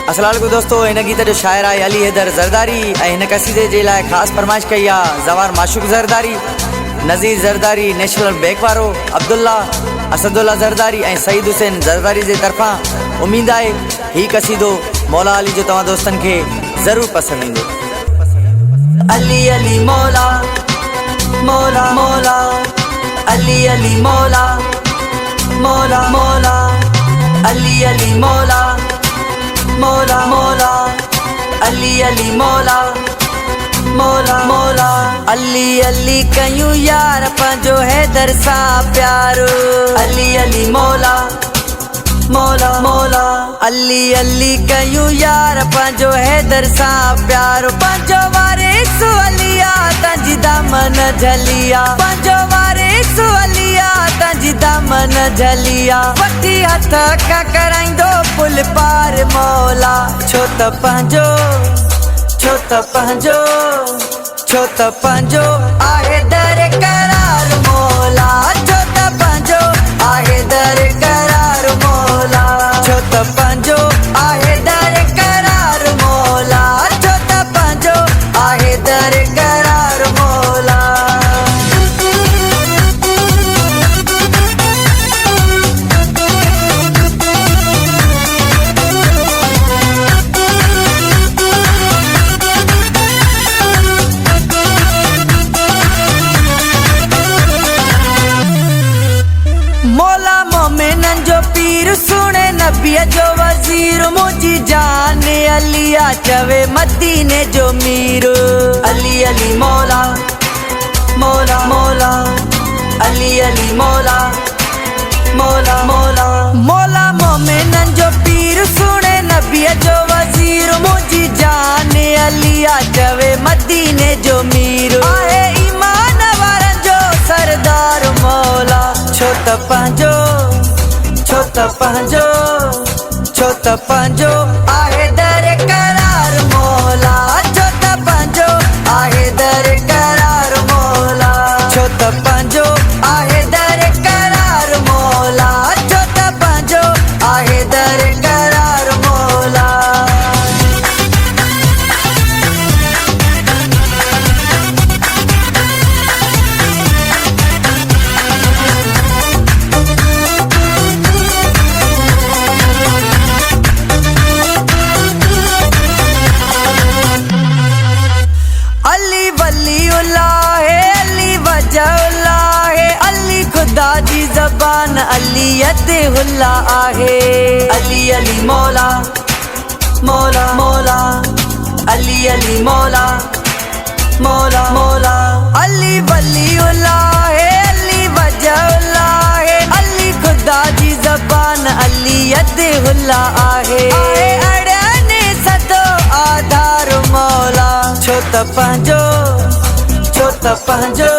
अस्सलाम वालेकुम दोस्तों, इन गीत जो शायर आहे अली हैदर ज़रदारी ऐं हिन क़सीदे जे लाइ ख़ासि फरमाइश कई आहे ज़वार माशूक ज़रदारी, नज़ीर ज़रदारी, नेशनल बैंक वारो अब्दुल्ला, असदुल्ला ज़रदारी ऐं सईद हुसैन ज़रदारी जे तरफ़ां। उम्मीद आहे ही क़सीदो मौला अली जो तव्हां दोस्तनि खे ज़रूरु पसंदि ईंदो। अली अली मौला मौला मौला, अली अली मौला मौला मौला, अली अली मौला मौला मौला, अली अली मौला मौला मौला। अली अली कयूं यार पंहिंजो हैदर सां प्यारो, अली अली मौला मौला मौला, अली अली कयूं यार पंहिंजो हैदर सां प्यारो। पंहिंजो वारिस अलिया तंहिंजी दामन झलिया, पंहिंजो वारिस अलिया तंहिंजी दामन झलिया। वठी हथ खां कराईंदो पुल पार मौला, छो त पंहिंजो छो त पंहिंजो छो त पंहिंजो आहे दर करार मौला, छो त पंहिंजो आहे दर करार मौला, छो त पंहिंजो आहे दर करार मौला, छो त पंहिंजो आहे दर करार मौला। मौला मोमिनन जो पीर सुने नबीअ जो वज़ीर, मुंहिंजी जान अलिया चवे मदीने जो मीर। अली अली मौला मौला मौला, अली अली मौला मौला मौला। मौला मोमिनन जो पीर सुने नबीअ जो वज़ीर, मुंहिंजी जान अलिया चवे मदीने जो मीर। आहे ईमान वारनि जो सरदार मौला, छो त पंहिंजो छो त पंहिंजो छो त पंहिंजो आहे दर करार मौला, छो त पंहिंजो आहे दर करार मौला, छो त पंहिंजो आहे दर करार मौला, छो त पंहिंजो आहे दर करार मौला। अली वलीउल्लाह है, अली वजहुल्लाह है, अली खुदा जी ज़बान अलियतहुल्ला आहे। अली अली मौला मौला मौला, अली अली मौला मौला मौला। अली वलीउल्लाह है, अली वजहुल्लाह है, अली खुदा जी ज़बान अलियतहुल्ला आहे। अड़ने सदो आधार मौला, छो त पंहिंजो छो त पंहिंजो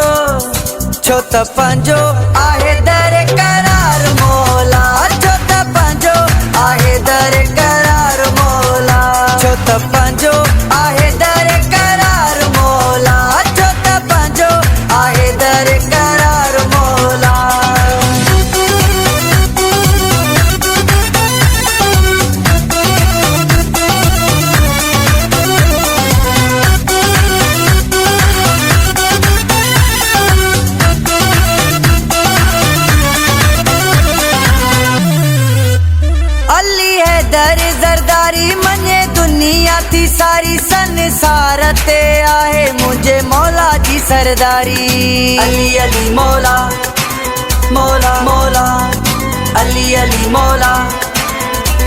छो त पंहिंजो आहे दर करार मौला, छो त पंहिंजो आहे दर करार मौला, छो त पंहिंजो आहे दर करार मौला, छो त पंहिंजो आहे दर करार मौला। अली हैदर ज़रदारी मञे दुनिया थी सारी, संसार ते आहे मुंहिंजे मौला जी सरदारी। अली अली मौला मौला मौला, अली अली मौला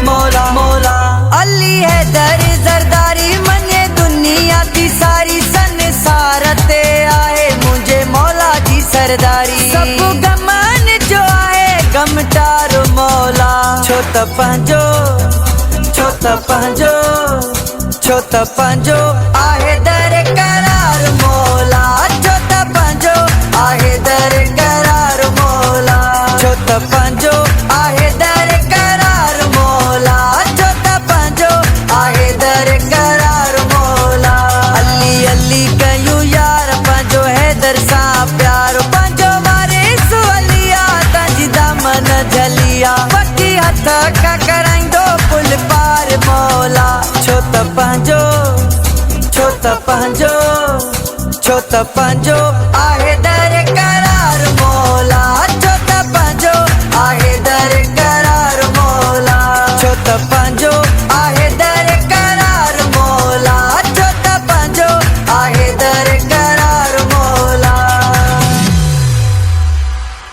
मौला मौला। अली हैदर ज़रदारी मञे दुनिया थी सारी, संसार ते आहे मुंहिंजे मौला जी सरदारी। सभु गमन जो आहे गमटार मौला, छो त पंहिंजो छो त पंहिंजो छो त पंहिंजो आहे दर करार मौला, छो त पंहिंजो आहे दर करार मौला, छो त पंहिंजो आहे दर करार मौला, छो त पंहिंजो आहे दर करार मौला। अली अली कयूं यार पंहिंजो हैदर सां प्यारो, पंहिंजो वारिस अलिया तंहिंजी दामन झलिया। वठी हथ खां कराईंदो पुल पार मौला, पंहिंजो छो त पंहिंजो आहे